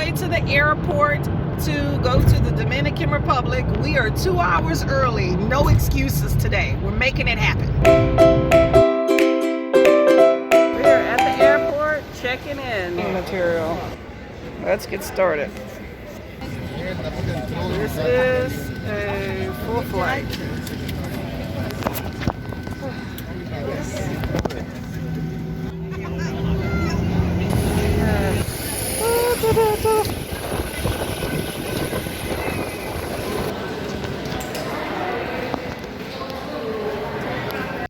way to the airport to go to the Dominican Republic. We are 2 hours early. No excuses today. We're making it happen. We are at the airport checking in. Material. Let's get started. This is a full flight.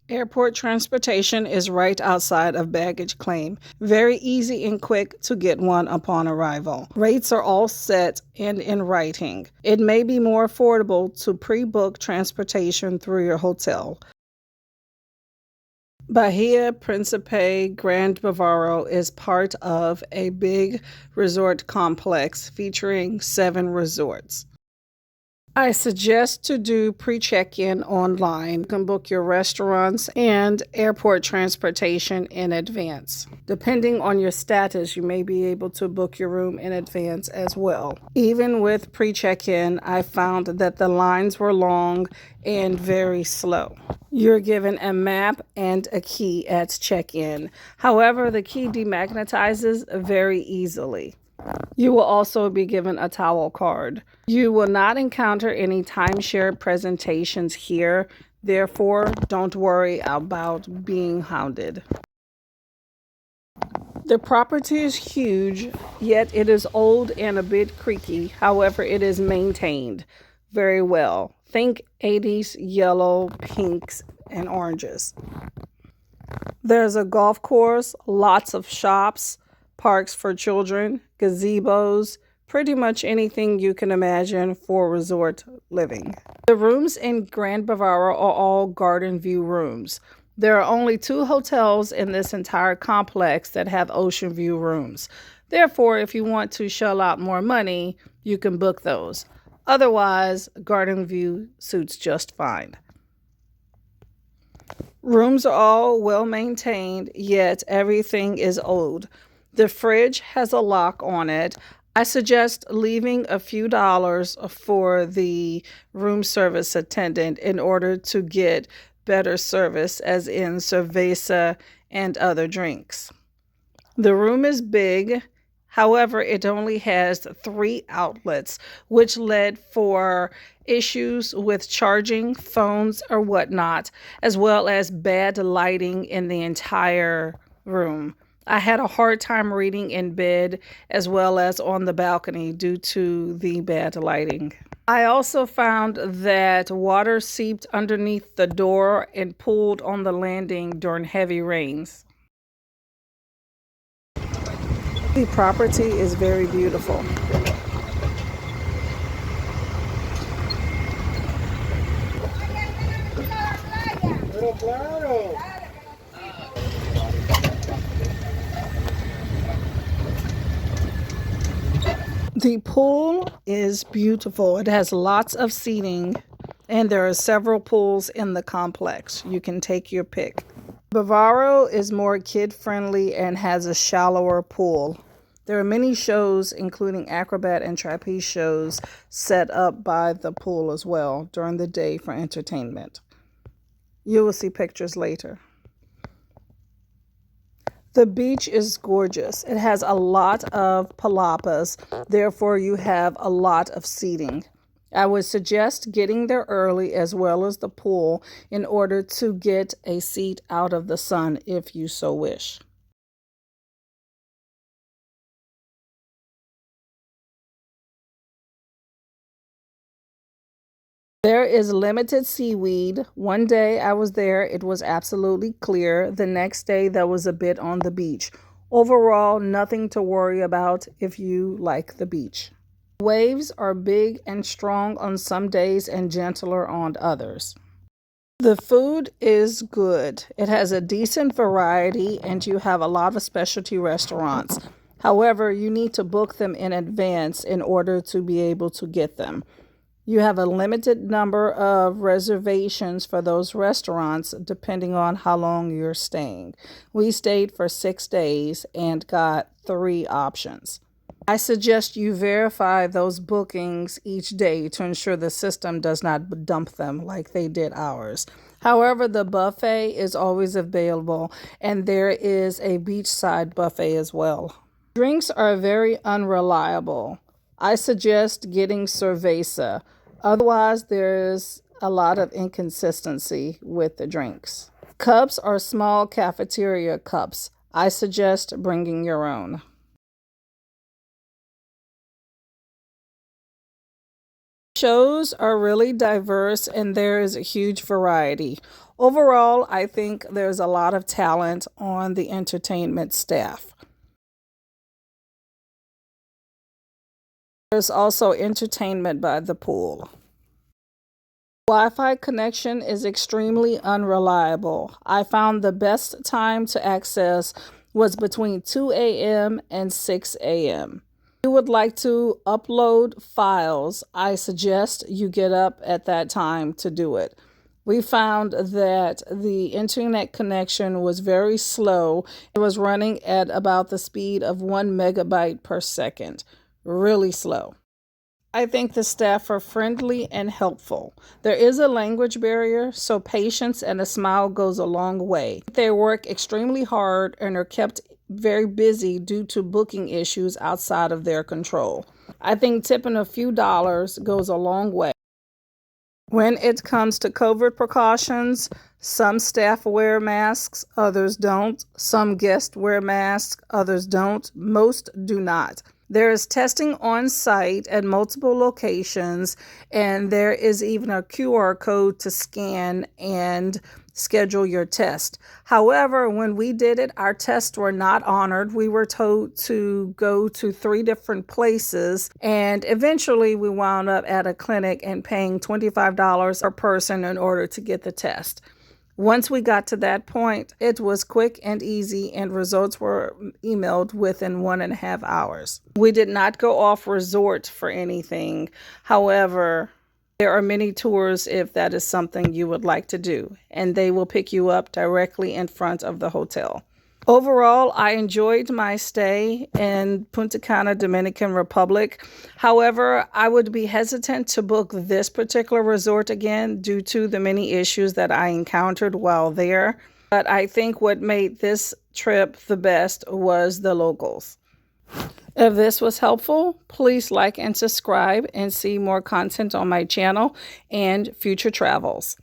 Airport transportation is right outside of baggage claim. Very easy and quick to get one upon arrival. Rates are all set and in writing. It may be more affordable to pre-book transportation through your hotel. Bahia Principe Grand Bavaro is part of a big resort complex featuring 7 resorts. I suggest to do pre-check-in online. You can book your restaurants and airport transportation in advance. Depending on your status, you may be able to book your room in advance as well. Even with pre-check-in, I found that the lines were long and very slow. You're given a map and a key at check-in. However, the key demagnetizes very easily. You will also be given a towel card. You will not encounter any timeshare presentations here. Therefore, don't worry about being hounded. The property is huge, yet it is old and a bit creaky. However, it is maintained very well. Think 80s yellow, pinks, and oranges. There's a golf course, lots of shops, parks for children, gazebos, pretty much anything you can imagine for resort living. The rooms in Grand Bavaro are all garden view rooms. There are only 2 hotels in this entire complex that have ocean view rooms. Therefore, if you want to shell out more money, you can book those. Otherwise, garden view suits just fine. Rooms are all well maintained, yet everything is old. The fridge has a lock on it. I suggest leaving a few dollars for the room service attendant in order to get better service, as in cerveza and other drinks. The room is big. However, it only has 3 outlets, which led for issues with charging phones or whatnot, as well as bad lighting in the entire room. I had a hard time reading in bed as well as on the balcony due to the bad lighting. I also found that water seeped underneath the door and pooled on the landing during heavy rains. The property is very beautiful. The pool is beautiful. It has lots of seating, and there are several pools in the complex. You can take your pick. Bavaro is more kid-friendly and has a shallower pool. There are many shows, including acrobat and trapeze shows, set up by the pool as well during the day for entertainment. You will see pictures later. The beach is gorgeous. It has a lot of palapas, therefore you have a lot of seating. I would suggest getting there early as well as the pool in order to get a seat out of the sun if you so wish. There is limited seaweed. One day I was there, it was absolutely clear. The next day there was a bit on the beach. Overall, nothing to worry about if you like the beach. Waves are big and strong on some days and gentler on others. The food is good. It has a decent variety and you have a lot of specialty restaurants. However, you need to book them in advance in order to be able to get them. You have a limited number of reservations for those restaurants depending on how long you're staying. We stayed for 6 days and got 3 options. I suggest you verify those bookings each day to ensure the system does not dump them like they did ours. However, the buffet is always available, and there is a beachside buffet as well. Drinks are very unreliable. I suggest getting cerveza. Otherwise, there's a lot of inconsistency with the drinks. Cups are small cafeteria cups. I suggest bringing your own. Shows are really diverse and there is a huge variety. Overall, I think there's a lot of talent on the entertainment staff. There's also entertainment by the pool. Wi-Fi connection is extremely unreliable. I found the best time to access was between 2 a.m. and 6 a.m. If you would like to upload files, I suggest you get up at that time to do it. We found that the internet connection was very slow. It was running at about the speed of 1 megabyte per second. Really slow. I think the staff are friendly and helpful. There is a language barrier, so patience and a smile goes a long way. They work extremely hard and are kept very busy due to booking issues outside of their control. I think tipping a few dollars goes a long way. When it comes to COVID precautions, some staff wear masks, others don't. Some guests wear masks, others don't. Most do not. There is testing on site at multiple locations, and there is even a QR code to scan and schedule your test. However, when we did it, our tests were not honored. We were told to go to 3 different places, and eventually we wound up at a clinic and paying $25 per person in order to get the test. Once we got to that point, it was quick and easy, and results were emailed within 1.5 hours. We did not go off resort for anything. However, there are many tours if that is something you would like to do, and they will pick you up directly in front of the hotel. Overall, I enjoyed my stay in Punta Cana, Dominican Republic. However, I would be hesitant to book this particular resort again due to the many issues that I encountered while there. But I think what made this trip the best was the locals. If this was helpful, please like and subscribe and see more content on my channel and future travels.